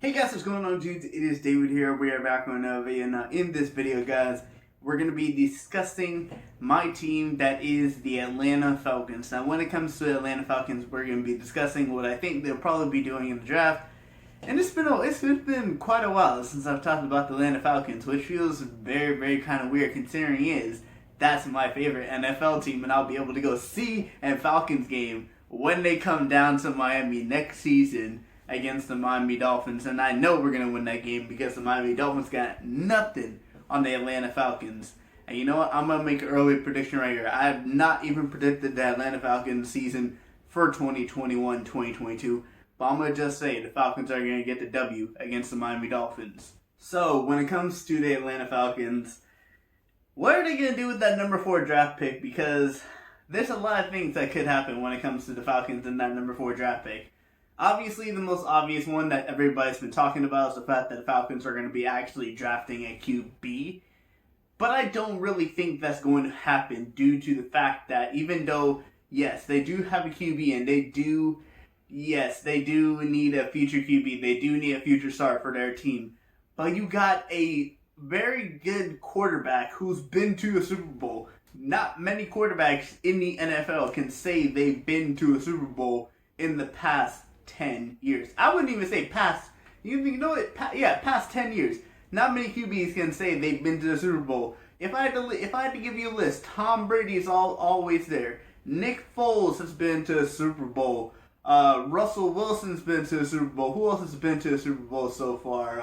Hey guys, what's going on, dudes? It is David here. We are back on another video. Now, in this video, guys, we're going to be discussing my team, that is the Atlanta Falcons. Now, when it comes to the Atlanta Falcons, we're going to be discussing what I think they'll probably be doing in the draft. And it's been quite a while since I've talked about the Atlanta Falcons, which feels very, very kind of weird considering that's my favorite NFL team, and I'll be able to go see a Falcons game when they come down to Miami next season against the Miami Dolphins, and I know we're going to win that game because the Miami Dolphins got nothing on the Atlanta Falcons. And you know what? I'm going to make an early prediction right here. I have not even predicted the Atlanta Falcons season for 2021-2022, but I'm going to just say the Falcons are going to get the W against the Miami Dolphins. So, when it comes to the Atlanta Falcons, what are they going to do with that number 4 draft pick? Because there's a lot of things that could happen when it comes to the Falcons and that number 4 draft pick. Obviously, the most obvious one that everybody's been talking about is the fact that the Falcons are going to be actually drafting a QB. But I don't really think that's going to happen due to the fact that even though, yes, they do have a QB and they do need a future QB. They do need a future star for their team. But you got a very good quarterback who's been to a Super Bowl. Not many quarterbacks in the NFL can say they've been to a Super Bowl in the past 10 years. I wouldn't even say past 10 years. Not many QBs can say they've been to the Super Bowl. If I had to give you a list, Tom Brady is always there. Nick Foles has been to the Super Bowl. Russell Wilson's been to the Super Bowl. Who else has been to the Super Bowl so far?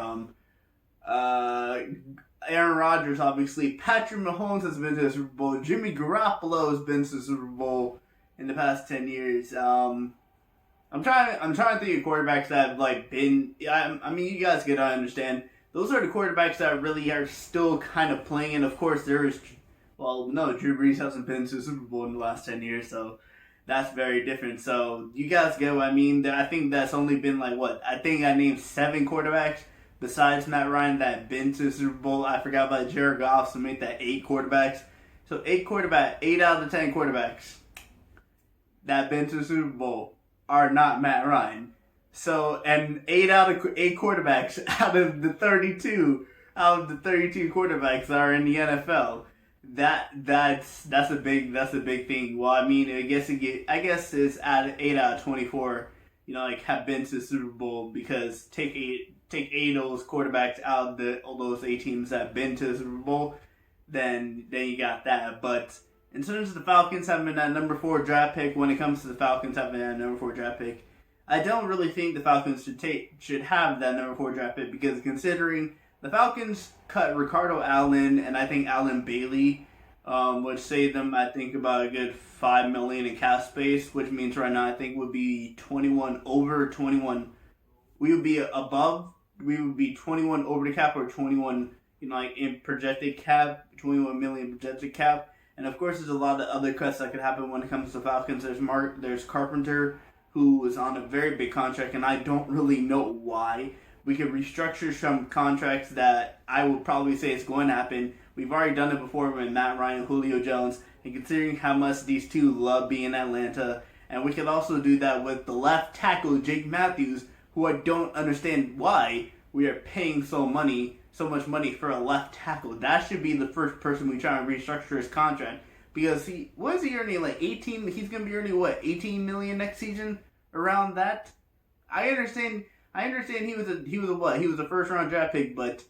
Aaron Rodgers, obviously. Patrick Mahomes has been to the Super Bowl. Jimmy Garoppolo has been to the Super Bowl in the past 10 years. I'm trying to think of quarterbacks that have been. I mean, you guys gotta understand. Those are the quarterbacks that really are still kind of playing. And of course, Drew Brees hasn't been to a Super Bowl in the last 10 years, so that's very different. So you guys get what I mean. I think that's only been I think I named 7 quarterbacks besides Matt Ryan that have been to the Super Bowl. I forgot about Jared Goff, so make that 8 quarterbacks. So 8 out of the 10 quarterbacks that have been to the Super Bowl are not Matt Ryan. So, and 8 quarterbacks out of the 32 quarterbacks that are in the NFL. That's a big thing. Well, I mean, I guess it's at 8 out of 24. Have been to the Super Bowl, because take 8 of those quarterbacks out of all those 8 teams that have been to the Super Bowl, then you got that. But in terms of the Falcons having that number 4 draft pick, when it comes to the Falcons having that number 4 draft pick, I don't really think the Falcons should have that number 4 draft pick, because considering the Falcons cut Ricardo Allen and I think Allen Bailey, which saved them, I think, about a good $5 million in cap space, which means right now I think would be 21 over 21. We would be 21 over the cap, or 21, in projected cap, 21 million projected cap. And of course, there's a lot of other cuts that could happen when it comes to the Falcons. There's Carpenter, who is on a very big contract, and I don't really know why. We could restructure some contracts that I would probably say is going to happen. We've already done it before with Matt Ryan, Julio Jones, and considering how much these two love being in Atlanta, and we could also do that with the left tackle, Jake Matthews, who I don't understand why we are paying so much money for a left tackle. That should be the first person we try and restructure his contract, because what is he earning, 18? He's gonna be earning 18 million next season, around that. I understand he was a first round draft pick, but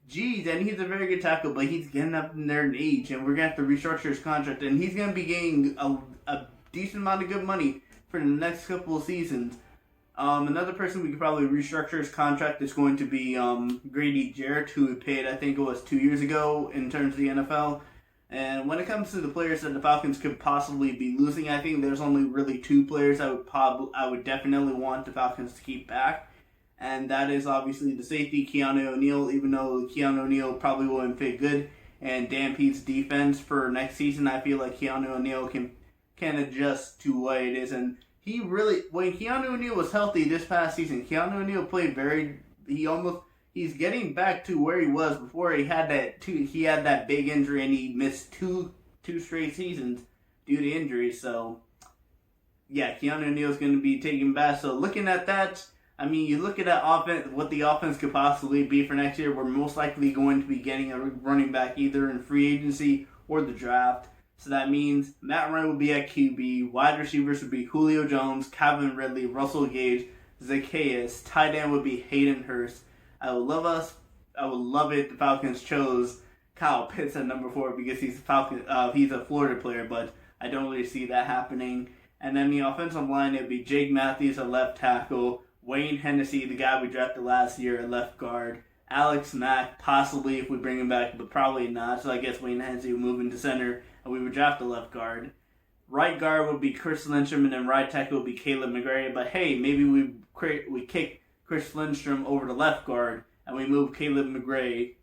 geez, and he's a very good tackle, but he's getting up in there in age, and we're gonna have to restructure his contract, and he's gonna be getting a decent amount of good money for the next couple of seasons. Another person we could probably restructure his contract is going to be Grady Jarrett, who we paid, I think it was 2 years ago in terms of the NFL. And when it comes to the players that the Falcons could possibly be losing, I think there's only really 2 players I would definitely want the Falcons to keep back. And that is obviously the safety, Keanu O'Neal, even though Keanu O'Neal probably wouldn't fit good. And Dan Pete's defense for next season, I feel like Keanu O'Neal can adjust to what it is. And when Keanu O'Neal was healthy this past season, Keanu O'Neal played he's getting back to where he was before he had that big injury, and he missed two straight seasons due to injury. So yeah, Keanu O'Neal is going to be taken back. So looking at that, I mean, you look at that offense, what the offense could possibly be for next year. We're most likely going to be getting a running back either in free agency or the draft. So that means Matt Ryan will be at QB. Wide receivers would be Julio Jones, Calvin Ridley, Russell Gage, Zacchaeus. Tight end would be Hayden Hurst. I would love it if the Falcons chose Kyle Pitts at number 4 because he's a Florida player, but I don't really see that happening. And then the offensive line, it would be Jake Matthews at left tackle, Wayne Hennessy, the guy we drafted last year at left guard, Alex Mack, possibly if we bring him back, but probably not. So I guess Wayne Hennessy will move into center, and we would draft a left guard. Right guard would be Chris Lindstrom, and then right tackle would be Caleb McGarry. But hey, maybe we kick Chris Lindstrom over to left guard, and we move Caleb McGarry.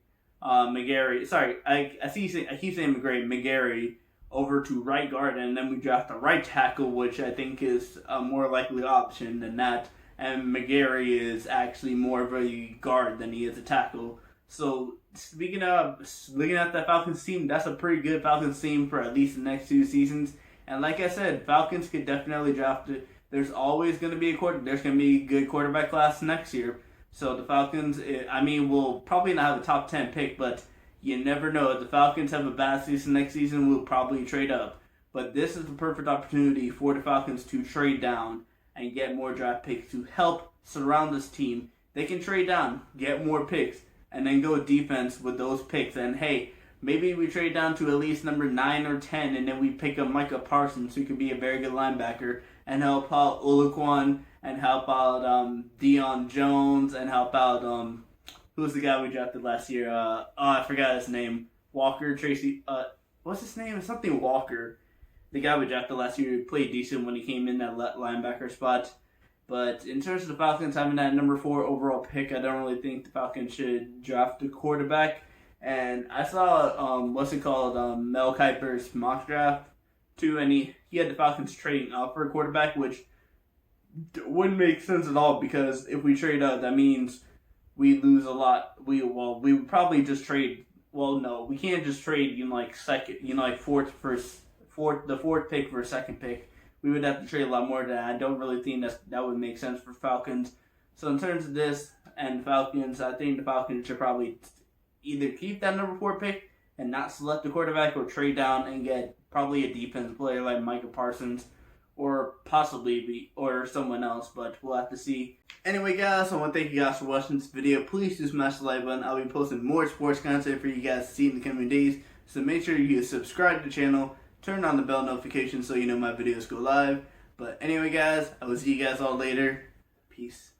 Sorry, I keep saying McGarry over to right guard, and then we draft a right tackle, which I think is a more likely option than that. And McGarry is actually more of a guard than he is a tackle. So, speaking of looking at the Falcons team, that's a pretty good Falcons team for at least the next 2 seasons. And like I said, Falcons could definitely draft it. There's always going to be there's going to be a good quarterback class next year. So the Falcons, will probably not have a top 10 pick, but you never know. If the Falcons have a bad season next season, we'll probably trade up. But this is the perfect opportunity for the Falcons to trade down and get more draft picks to help surround this team. They can trade down, get more picks, and then go defense with those picks. And hey, maybe we trade down to at least number 9 or 10, and then we pick up Micah Parsons, who could be a very good linebacker, and help out Olaquan, and help out Deion Jones, and help out who was the guy we drafted last year? I forgot his name. Tracy. What's his name? It's something Walker. The guy we drafted last year played decent when he came in that linebacker spot. But in terms of the Falcons having that number 4 overall pick, I don't really think the Falcons should draft a quarterback. And I saw, Mel Kiper's mock draft, too, and he had the Falcons trading up for a quarterback, which wouldn't make sense at all, because if we trade up, that means we lose a lot. We would probably just trade, we can't just trade, the fourth pick for a second pick. We would have to trade a lot more than that. I don't really think that would make sense for Falcons. So in terms of this and Falcons, I think the Falcons should probably either keep that number 4 pick and not select the quarterback, or trade down and get probably a defensive player like Micah Parsons, or possibly or someone else, but we'll have to see. Anyway, guys, I want to thank you guys for watching this video. Please do smash the like button. I'll be posting more sports content for you guys to see in the coming days, so make sure you subscribe to the channel, turn on the bell notification so you know my videos go live. But anyway, guys, I will see you guys all later. Peace.